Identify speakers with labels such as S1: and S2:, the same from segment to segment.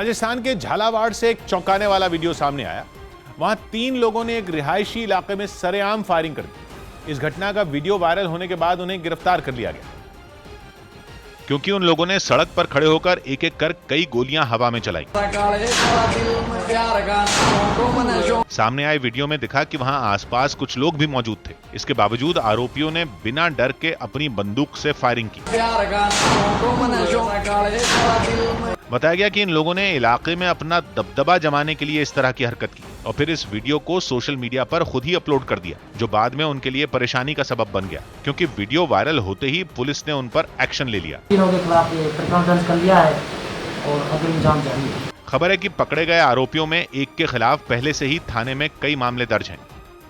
S1: राजस्थान के झालावाड़ से एक चौंकाने वाला वीडियो सामने आया। वहां 3 लोगों ने एक रिहायशी इलाके में सरेआम फायरिंग कर दी। इस घटना का वीडियो वायरल होने के बाद उन्हें गिरफ्तार कर लिया गया, क्योंकि उन लोगों ने सड़क पर खड़े होकर एक एक कर कई गोलियां हवा में चलाई। सामने आए वीडियो में दिखा कि वहां आसपास कुछ लोग भी मौजूद थे। इसके बावजूद आरोपियों ने बिना डर के अपनी बंदूक से फायरिंग की। बताया गया कि इन लोगों ने इलाके में अपना दबदबा जमाने के लिए इस तरह की हरकत की और फिर इस वीडियो को सोशल मीडिया पर खुद ही अपलोड कर दिया, जो बाद में उनके लिए परेशानी का सबब बन गया, क्योंकि वीडियो वायरल होते ही पुलिस ने उन पर एक्शन ले लिया।
S2: तीनों के खिलाफ ये प्रकरण दर्ज कर लिया है और अग्रिम जांच जारी है।
S1: खबर है कि पकड़े गए आरोपियों में एक के खिलाफ पहले से ही थाने में कई मामले दर्ज हैं।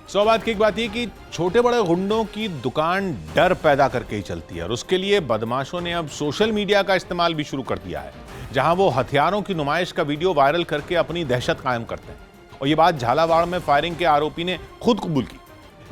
S1: सौभाग्य की एक बात यह कि छोटे बड़े गुंडों की दुकान डर पैदा करके ही चलती है और उसके लिए बदमाशों ने अब सोशल मीडिया का इस्तेमाल भी शुरू कर दिया है, जहां वो हथियारों की नुमाइश का वीडियो वायरल करके अपनी दहशत कायम करते हैं। और ये बात झालावाड़ में फायरिंग के आरोपी ने खुद कबूल की।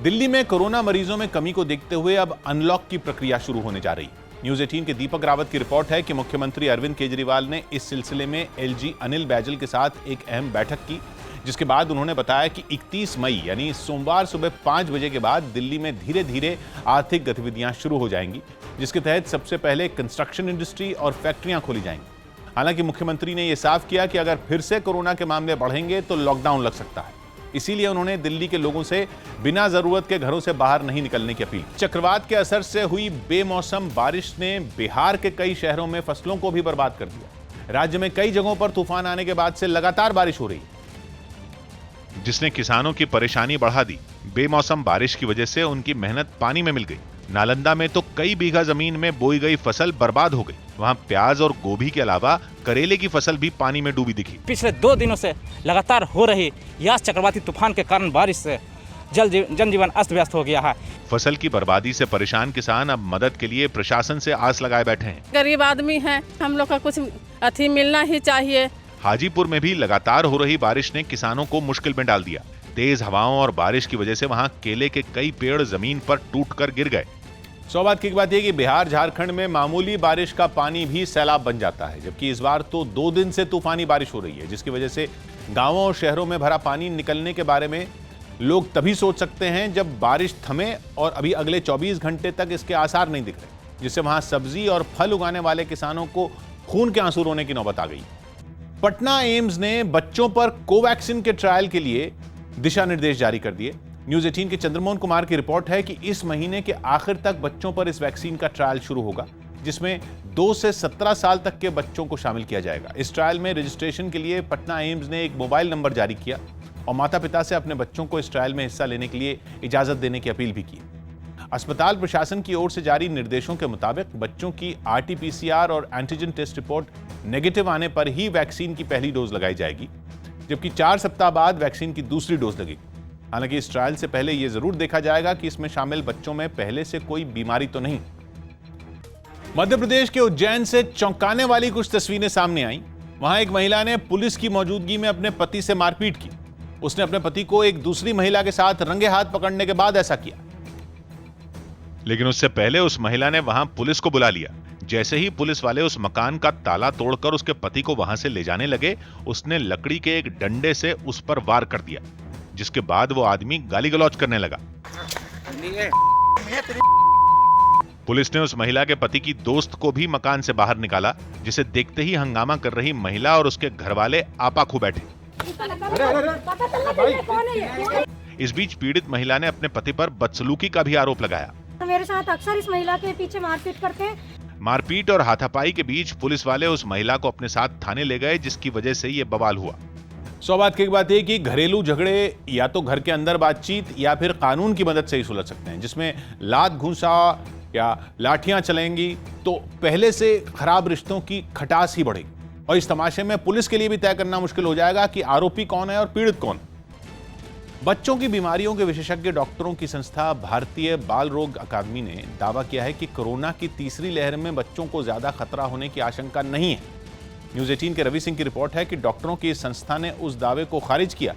S1: दिल्ली में कोरोना मरीजों में कमी को देखते हुए अब अनलॉक की प्रक्रिया शुरू होने जा रही है। न्यूज़ 18 के दीपक रावत की रिपोर्ट है कि मुख्यमंत्री अरविंद केजरीवाल ने इस सिलसिले में एलजी अनिल बैजल के साथ एक अहम बैठक की, जिसके बाद उन्होंने बताया कि 31 मई यानी सोमवार सुबह 5 बजे के बाद दिल्ली में धीरे धीरे आर्थिक गतिविधियां शुरू हो जाएंगी, जिसके तहत सबसे पहले कंस्ट्रक्शन इंडस्ट्री और फैक्ट्रियां खोली जाएंगी। हालांकि मुख्यमंत्री ने यह साफ किया कि अगर फिर से कोरोना के मामले बढ़ेंगे तो लॉकडाउन लग सकता है। इसीलिए उन्होंने दिल्ली के लोगों से बिना जरूरत के घरों से बाहर नहीं निकलने की अपील। चक्रवात के असर से हुई बेमौसम बारिश ने बिहार के कई शहरों में फसलों को भी बर्बाद कर दिया। राज्य में कई जगहों पर तूफान आने के बाद से लगातार बारिश हो रही है, जिसने किसानों की परेशानी बढ़ा दी। बेमौसम बारिश की वजह से उनकी मेहनत पानी में मिल गई। नालंदा में तो कई बीघा जमीन में बोई गई फसल बर्बाद हो गई। वहां प्याज और गोभी के अलावा करेले की फसल भी पानी में डूबी दिखी।
S3: पिछले 2 दिनों से लगातार हो रही यास चक्रवाती तूफान के कारण बारिश से जनजीवन अस्त व्यस्त हो गया है।
S1: फसल की बर्बादी से परेशान किसान अब मदद के लिए प्रशासन से आस लगाए बैठे हैं।
S4: गरीब आदमी हैं, हम लोग का कुछ अथी मिलना ही चाहिए।
S1: हाजीपुर में भी लगातार हो रही बारिश ने किसानों को मुश्किल में डाल दिया। तेज हवाओं और बारिश की वजह से वहां केले के कई पेड़ जमीन पर टूटकर गिर गए। सौभाग्य की बात यह कि बिहार झारखंड में मामूली बारिश का पानी भी सैलाब बन जाता है, जबकि इस बार तो 2 दिन से तूफानी बारिश हो रही है, जिसकी वजह से गांवों और शहरों में भरा पानी निकलने के बारे में लोग तभी सोच सकते हैं जब बारिश थमे, और अभी अगले 24 घंटे तक इसके आसार नहीं दिख रहे, जिससे वहां सब्जी और फल उगाने वाले किसानों को खून के आंसू रोने की नौबत आ गई। पटना एम्स ने बच्चों पर कोवैक्सीन के ट्रायल के लिए दिशा निर्देश जारी कर दिए। न्यूज़ 18 के चंद्रमोहन कुमार की रिपोर्ट है कि इस महीने के आखिर तक बच्चों पर इस वैक्सीन का ट्रायल शुरू होगा, जिसमें 2 से 17 साल तक के बच्चों को शामिल किया जाएगा। इस ट्रायल में रजिस्ट्रेशन के लिए पटना एम्स ने एक मोबाइल नंबर जारी किया और माता पिता से अपने बच्चों को इस ट्रायल में हिस्सा लेने के लिए इजाजत देने की अपील भी की। अस्पताल प्रशासन की ओर से जारी निर्देशों के मुताबिक बच्चों की RT-PCR और एंटीजन टेस्ट रिपोर्ट नेगेटिव आने पर ही वैक्सीन की पहली डोज लगाई जाएगी, जबकि 4 सप्ताह बाद वैक्सीन की दूसरी डोज लगेगी। हालांकि इस ट्रायल से पहले यह जरूर देखा जाएगा कि इसमें शामिल बच्चों में पहले से कोई बीमारी तो नहीं। मध्य प्रदेश के उज्जैन से चौंकाने वाली कुछ तस्वीरें सामने आई। वहां एक महिला ने पुलिस की मौजूदगी में अपने पति से मारपीट की। उसने अपने पति को एक दूसरी महिला के साथ रंगे हाथ पकड़ने के बाद ऐसा किया, लेकिन उससे पहले उस महिला ने वहां पुलिस को बुला लिया। जैसे ही पुलिस वाले उस मकान का ताला तोड़कर उसके पति को वहां से ले जाने लगे, उसने लकड़ी के एक डंडे से उस पर वार कर दिया, जिसके बाद वो आदमी गाली गलौज करने लगा। पुलिस ने उस महिला के पति की दोस्त को भी मकान से बाहर निकाला, जिसे देखते ही हंगामा कर रही महिला और उसके घरवाले आपा खो बैठे। इस बीच पीड़ित महिला ने अपने पति पर बदसलूकी का भी आरोप लगाया।
S5: मेरे साथ अक्सर इस महिला के पीछे मारपीट करते हैं।
S1: मारपीट और हाथापाई के बीच पुलिस वाले उस महिला को अपने साथ थाने ले गए, जिसकी वजह से ये बवाल हुआ। सौभाग्य की बात यह कि घरेलू झगड़े या तो घर के अंदर बातचीत या फिर कानून की मदद से ही सुलझ सकते हैं, जिसमें लात घूंसा या लाठियां चलेंगी तो पहले से खराब रिश्तों की खटास ही बढ़ेगी। और इस तमाशे में पुलिस के लिए भी तय करना मुश्किल हो जाएगा कि आरोपी कौन है और पीड़ित कौन है। बच्चों की बीमारियों के विशेषज्ञ डॉक्टरों की संस्था भारतीय बाल रोग अकादमी ने दावा किया है कि कोरोना की तीसरी लहर में बच्चों को ज्यादा खतरा होने की आशंका नहीं है। न्यूज़ 18 के रवि सिंह की रिपोर्ट है कि डॉक्टरों की इस संस्था ने उस दावे को खारिज किया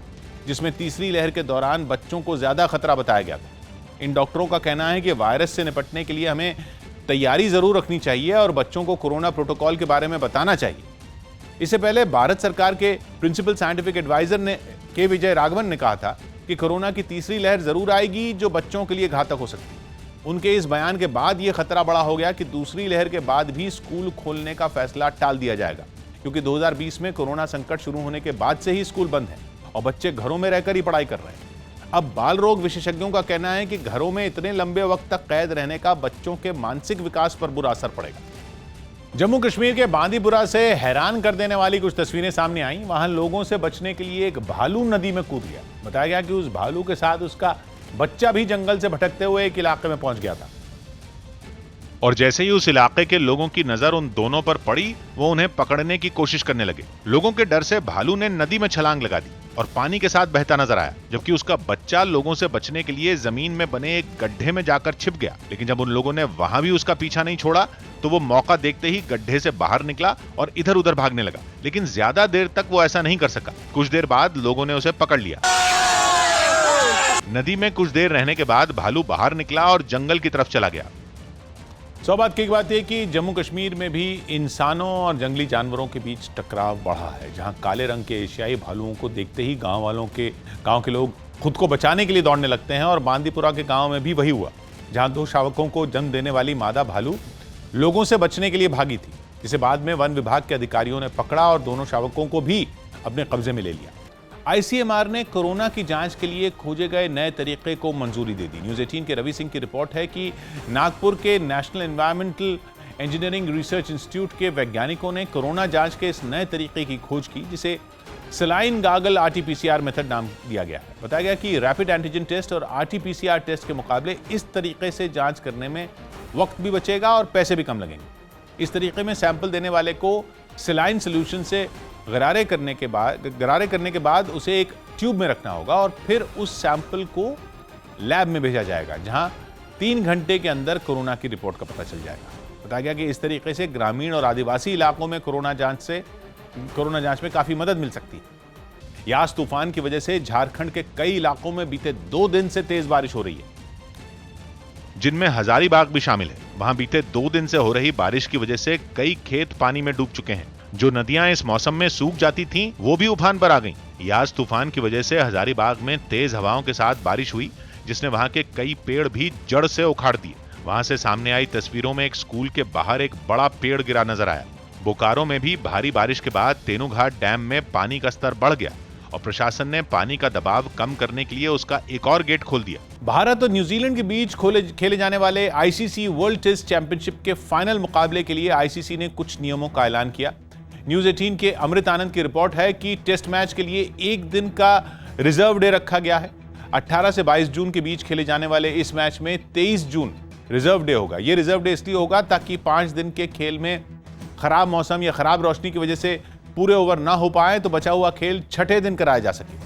S1: जिसमें तीसरी लहर के दौरान बच्चों को ज्यादा खतरा बताया गया था। इन डॉक्टरों का कहना है कि वायरस से निपटने के लिए हमें तैयारी जरूर रखनी चाहिए और बच्चों को कोरोना प्रोटोकॉल के बारे में बताना चाहिए। इससे पहले भारत सरकार के प्रिंसिपल साइंटिफिक एडवाइजर ने के विजय राघवन ने कहा था कि कोरोना की तीसरी लहर जरूर आएगी जो बच्चों के लिए घातक हो सकती है। उनके इस बयान के बाद यह खतरा बड़ा हो गया कि दूसरी लहर के बाद भी स्कूल खोलने का फैसला टाल दिया जाएगा, क्योंकि 2020 में कोरोना संकट शुरू होने के बाद से ही स्कूल बंद है और बच्चे घरों में रहकर ही पढ़ाई कर रहे हैं। अब बाल रोग विशेषज्ञों का कहना है कि घरों में इतने लंबे वक्त तक कैद रहने का बच्चों के मानसिक विकास पर बुरा असर पड़ेगा। जम्मू कश्मीर के बांदीपुरा से हैरान कर देने वाली कुछ तस्वीरें सामने आई। वहां लोगों से बचने के लिए एक भालू नदी में कूद गया। बताया गया कि उस भालू के साथ उसका बच्चा भी जंगल से भटकते हुए एक इलाके में पहुंच गया था
S6: और जैसे ही उस इलाके के लोगों की नजर उन दोनों पर पड़ी, वो उन्हें पकड़ने की कोशिश करने लगे। लोगों के डर से भालू ने नदी में छलांग लगा दी और पानी के साथ बहता नजर आया, जबकि उसका बच्चा लोगों से बचने के लिए जमीन में बने एक गड्ढे में जाकर छिप गया। लेकिन जब उन लोगों ने वहां भी उसका पीछा नहीं छोड़ा तो वो मौका देखते ही गड्ढे से बाहर निकला और इधर उधर भागने लगा। लेकिन ज्यादा देर तक वो ऐसा नहीं कर सका। कुछ देर बाद लोगों ने उसे पकड़ लिया। नदी में कुछ देर रहने के बाद भालू बाहर निकला और जंगल की तरफ चला गया।
S1: सौभाग्य की बात यह कि जम्मू कश्मीर में भी इंसानों और जंगली जानवरों के बीच टकराव बढ़ा है, जहां काले रंग के एशियाई भालुओं को देखते ही गांव के लोग खुद को बचाने के लिए दौड़ने लगते हैं। और बांदीपुरा के गांव में भी वही हुआ, जहां 2 शावकों को जन्म देने वाली मादा भालू लोगों से बचने के लिए भागी थी, जिसे बाद में वन विभाग के अधिकारियों ने पकड़ा और दोनों शावकों को भी अपने कब्जे में ले लिया। आईसीएमआर ने कोरोना की जांच के लिए खोजे गए नए तरीके को मंजूरी दे दी। न्यूज़ 18 के रवि सिंह की रिपोर्ट है कि नागपुर के national environmental engineering research institute के वैज्ञानिकों ने कोरोना जांच के इस नए तरीके की खोज की, जिसे सलाइन गागल आरटीपीसीआर मेथड नाम दिया गया है। बताया गया कि रैपिड एंटीजन टेस्ट और आरटीपीसीआर टेस्ट के मुकाबले इस तरीके से जांच करने में वक्त भी बचेगा और पैसे भी कम लगेंगे। इस तरीके में सैंपल देने वाले को सलाइन सोल्यूशन से गरारे करने के बाद उसे एक ट्यूब में रखना होगा और फिर उस सैंपल को लैब में भेजा जाएगा, जहां 3 घंटे के अंदर कोरोना की रिपोर्ट का पता चल जाएगा। बताया गया कि इस तरीके से ग्रामीण और आदिवासी इलाकों में कोरोना जांच में काफी मदद मिल सकती है। यास तूफान की वजह से झारखंड के कई इलाकों में बीते 2 दिन से तेज बारिश हो रही है,
S6: जिनमें हजारीबाग भी शामिल है। वहां बीते 2 दिन से हो रही बारिश की वजह से कई खेत पानी में डूब चुके हैं। जो नदियां इस मौसम में सूख जाती थीं, वो भी उफान पर आ गईं। यास तूफान की वजह से हजारीबाग में तेज हवाओं के साथ बारिश हुई, जिसने वहां के कई पेड़ भी जड़ से उखाड़ दिए। वहां से सामने आई तस्वीरों में एक स्कूल के बाहर एक बड़ा पेड़ गिरा नजर आया। बोकारो में भी भारी बारिश के बाद तेनूघाट डैम में पानी का स्तर बढ़ गया और प्रशासन ने पानी का दबाव कम करने के लिए उसका एक और गेट खोल दिया।
S1: भारत और न्यूजीलैंड के बीच खेले जाने वाले आईसीसी वर्ल्ड टेस्ट चैंपियनशिप के फाइनल मुकाबले के लिए आईसीसी ने कुछ नियमों का ऐलान किया। न्यूज़ 18 के अमृत आनंद की रिपोर्ट है कि टेस्ट मैच के लिए 1 दिन का रिजर्व डे रखा गया है। 18 से 22 जून के बीच खेले जाने वाले इस मैच में 23 जून रिजर्व डे होगा। यह रिजर्व डे इसलिए होगा ताकि 5 दिन के खेल में खराब मौसम या खराब रोशनी की वजह से पूरे ओवर ना हो पाए तो बचा हुआ खेल 6ठे दिन कराया जा सके।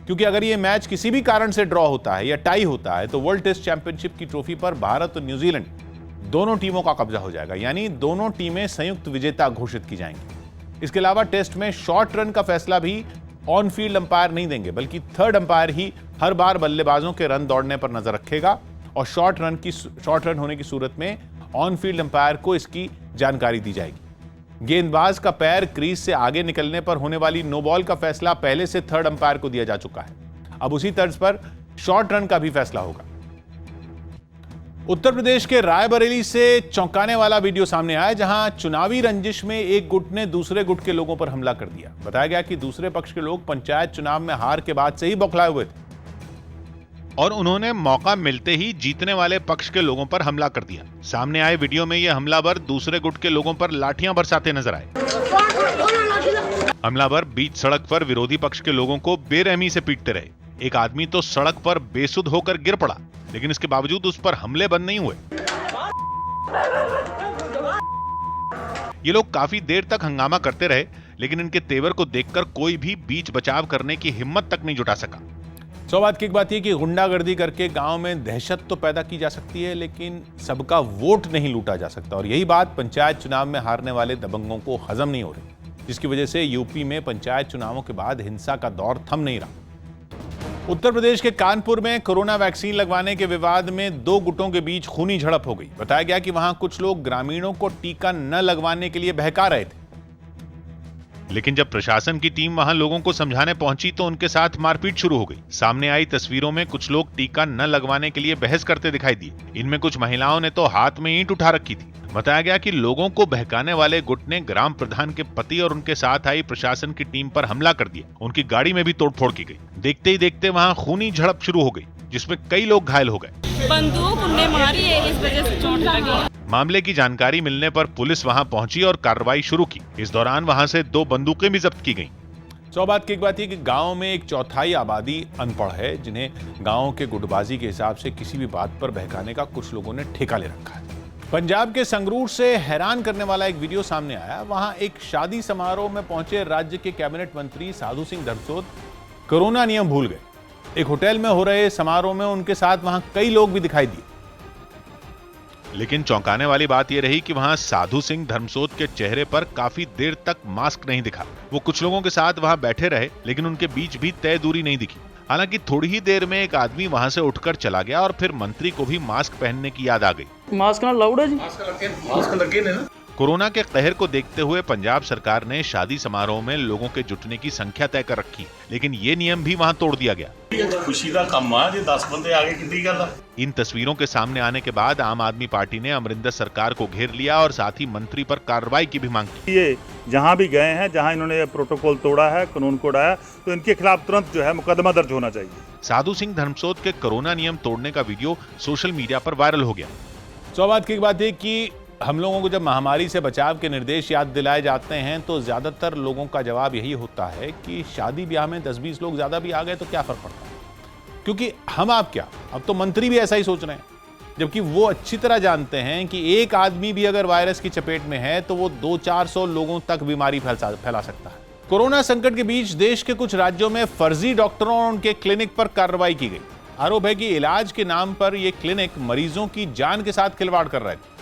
S1: क्योंकि अगर यह मैच किसी भी कारण से ड्रॉ होता है या टाई होता है तो वर्ल्ड टेस्ट चैंपियनशिप की ट्रॉफी पर भारत और न्यूजीलैंड दोनों टीमों का कब्जा हो जाएगा, यानी दोनों टीमें संयुक्त विजेता घोषित की जाएंगी। इसके अलावा टेस्ट में शॉर्ट रन का फैसला भी ऑन फील्ड अंपायर नहीं देंगे, बल्कि थर्ड अंपायर ही हर बार बल्लेबाजों के रन दौड़ने पर नजर रखेगा और शॉर्ट रन होने की सूरत में ऑन फील्ड अंपायर को इसकी जानकारी दी जाएगी। गेंदबाज का पैर क्रीज से आगे निकलने पर होने वाली नो बॉल का फैसला पहले से थर्ड अंपायर को दिया जा चुका है। अब उसी तर्ज पर शॉर्ट रन का भी फैसला होगा। उत्तर प्रदेश के रायबरेली से चौंकाने वाला वीडियो सामने आया, जहां चुनावी रंजिश में एक गुट ने दूसरे गुट के लोगों पर हमला कर दिया। बताया गया कि दूसरे पक्ष के लोग पंचायत चुनाव में हार के बाद से ही बौखलाए हुए थे
S6: और उन्होंने मौका मिलते ही जीतने वाले पक्ष के लोगों पर हमला कर दिया। सामने आए वीडियो में यह हमलावर दूसरे गुट के लोगों पर लाठियां बरसाते नजर आए। हमलावर बीच सड़क पर विरोधी पक्ष के लोगों को बेरहमी से पीटते रहे। एक आदमी तो सड़क पर बेसुध होकर गिर पड़ा, लेकिन इसके बावजूद उस पर हमले बंद नहीं हुए। ये लोग काफी देर तक हंगामा करते रहे, लेकिन इनके तेवर को देखकर कोई भी बीच बचाव करने की हिम्मत तक नहीं जुटा सका।
S1: सौभाग्य की बात यह कि गुंडागर्दी करके गांव में दहशत तो पैदा की जा सकती है, लेकिन सबका वोट नहीं लूटा जा सकता। और यही बात पंचायत चुनाव में हारने वाले दबंगों को हजम नहीं हो रही, जिसकी वजह से यूपी में पंचायत चुनावों के बाद हिंसा का दौर थम नहीं रहा। उत्तर प्रदेश के कानपुर में कोरोना वैक्सीन लगवाने के विवाद में 2 गुटों के बीच खूनी झड़प हो गई। बताया गया कि वहां कुछ लोग ग्रामीणों को टीका न लगवाने के लिए बहका रहे थे।
S6: लेकिन जब प्रशासन की टीम वहां लोगों को समझाने पहुंची तो उनके साथ मारपीट शुरू हो गई। सामने आई तस्वीरों में कुछ लोग टीका न लगवाने के लिए बहस करते दिखाई दिए। इनमें कुछ महिलाओं ने तो हाथ में ईंट उठा रखी थी। बताया गया कि लोगों को बहकाने वाले गुट ने ग्राम प्रधान के पति और उनके साथ आई प्रशासन की टीम पर हमला कर दिया। उनकी गाड़ी में भी तोड़फोड़ की गई। देखते ही देखते वहां खूनी झड़प शुरू हो गई, जिसमें कई लोग घायल हो गए।
S4: बंदूक उनने मारी है, इस वजह से चोट लगी।
S6: मामले की जानकारी मिलने पर पुलिस वहां पहुंची और कार्रवाई शुरू की। इस दौरान वहां से 2 बंदूकें भी जब्त की गईं।
S1: सौभाग्य की एक बात है कि गांव में 1/4 आबादी अनपढ़ है, जिन्हें गांव के गुटबाजी के हिसाब से किसी भी बात पर बहकाने का कुछ लोगों ने ठेका ले रखा है। पंजाब के संगरूर से हैरान करने वाला एक वीडियो सामने आया। वहां एक शादी समारोह में पहुंचे राज्य के कैबिनेट मंत्री साधु सिंह धर्मसोत कोरोना नियम भूल गए। एक होटल में हो रहे समारोह में उनके साथ वहां कई लोग भी दिखाई दिए।
S6: लेकिन चौंकाने वाली बात यह रही कि वहां साधु सिंह धर्मसोत के चेहरे पर काफी देर तक मास्क नहीं दिखा। वो कुछ लोगों के साथ वहां बैठे रहे, लेकिन उनके बीच भी तय दूरी नहीं दिखी। हालांकि थोड़ी ही देर में एक आदमी वहां से उठकर चला गया और फिर मंत्री को भी मास्क पहनने की याद आ गई।
S7: मास्क ना लाउड है जी,
S8: मास्क लगे ना।
S6: कोरोना के कहर को देखते हुए पंजाब सरकार ने शादी समारोह में लोगों के जुटने की संख्या तय कर रखी, लेकिन ये नियम भी वहां तोड़ दिया गया।
S8: खुशी का काम आ, जे 10 बंदे आगे कितनी गल आ।
S6: इन तस्वीरों के सामने आने के बाद आम आदमी पार्टी ने अमरिंदर सरकार को घेर लिया और साथ ही मंत्री पर कार्रवाई की भी मांग की।
S9: ये जहां भी गए हैं, जहां इन्होंने ये प्रोटोकॉल तोड़ा है, कानून को उड़ाया, तो इनके खिलाफ तुरंत जो है मुकदमा दर्ज होना चाहिए।
S6: साधु सिंह धर्मसोत के कोरोना नियम तोड़ने का वीडियो सोशल मीडिया पर वायरल हो गया।
S1: सौभाग्य की बात है कि हम लोगों को जब महामारी से बचाव के निर्देश याद दिलाए जाते हैं तो ज्यादातर लोगों का जवाब यही होता है कि शादी ब्याह में 10-20 लोग ज्यादा भी आ गए तो क्या फर्क पड़ता है, क्योंकि हम आप क्या, अब तो मंत्री भी ऐसा ही सोच रहे हैं। जबकि वो अच्छी तरह जानते हैं कि एक आदमी भी अगर वायरस की चपेट में है तो वो 200-400 लोगों तक बीमारी फैला सकता है। कोरोना संकट के बीच देश के कुछ राज्यों में फर्जी डॉक्टरों और उनके क्लिनिक पर कार्रवाई की गई। आरोप है कि इलाज के नाम पर यह क्लिनिक मरीजों की जान के साथ खिलवाड़ कर रहे थे,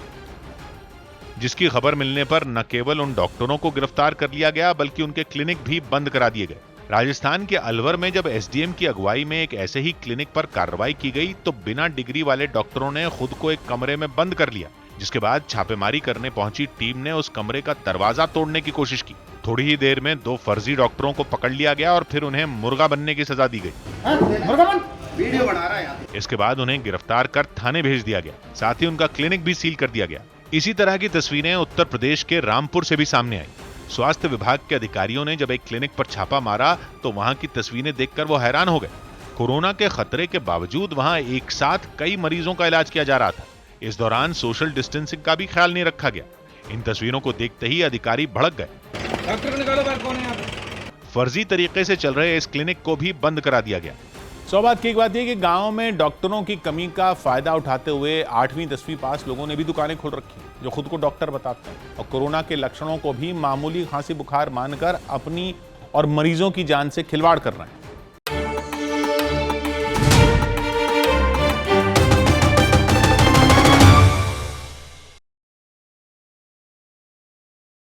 S6: जिसकी खबर मिलने पर न केवल उन डॉक्टरों को गिरफ्तार कर लिया गया बल्कि उनके क्लिनिक भी बंद करा दिए गए। राजस्थान के अलवर में जब एसडीएम की अगुवाई में एक ऐसे ही क्लिनिक पर कार्रवाई की गई तो बिना डिग्री वाले डॉक्टरों ने खुद को एक कमरे में बंद कर लिया, जिसके बाद छापेमारी करने पहुंची टीम ने उस कमरे का दरवाजा तोड़ने की कोशिश की। थोड़ी ही देर में 2 फर्जी डॉक्टरों को पकड़ लिया गया और फिर उन्हें मुर्गा बनने की सजा दी गई।
S8: वीडियो बना रहा है यहाँ पे।
S6: इसके बाद उन्हें गिरफ्तार कर थाने भेज दिया गया, साथ ही उनका क्लिनिक भी सील कर दिया गया। इसी तरह की तस्वीरें उत्तर प्रदेश के रामपुर से भी सामने आई। स्वास्थ्य विभाग के अधिकारियों ने जब एक क्लिनिक पर छापा मारा तो वहां की तस्वीरें देखकर वो हैरान हो गए। कोरोना के खतरे के बावजूद वहां एक साथ कई मरीजों का इलाज किया जा रहा था। इस दौरान सोशल डिस्टेंसिंग का भी ख्याल नहीं रखा गया। इन तस्वीरों को देखते ही अधिकारी भड़क गए। फर्जी तरीके से चल रहे इस क्लिनिक को भी बंद करा दिया गया।
S1: सौभाग्य की एक बात यह कि गांव में डॉक्टरों की कमी का फायदा उठाते हुए 8वीं 10वीं पास लोगों ने भी दुकानें खोल रखी, जो खुद को डॉक्टर बताते हैं और कोरोना के लक्षणों को भी मामूली खांसी बुखार मानकर अपनी और मरीजों की जान से खिलवाड़ कर रहे हैं।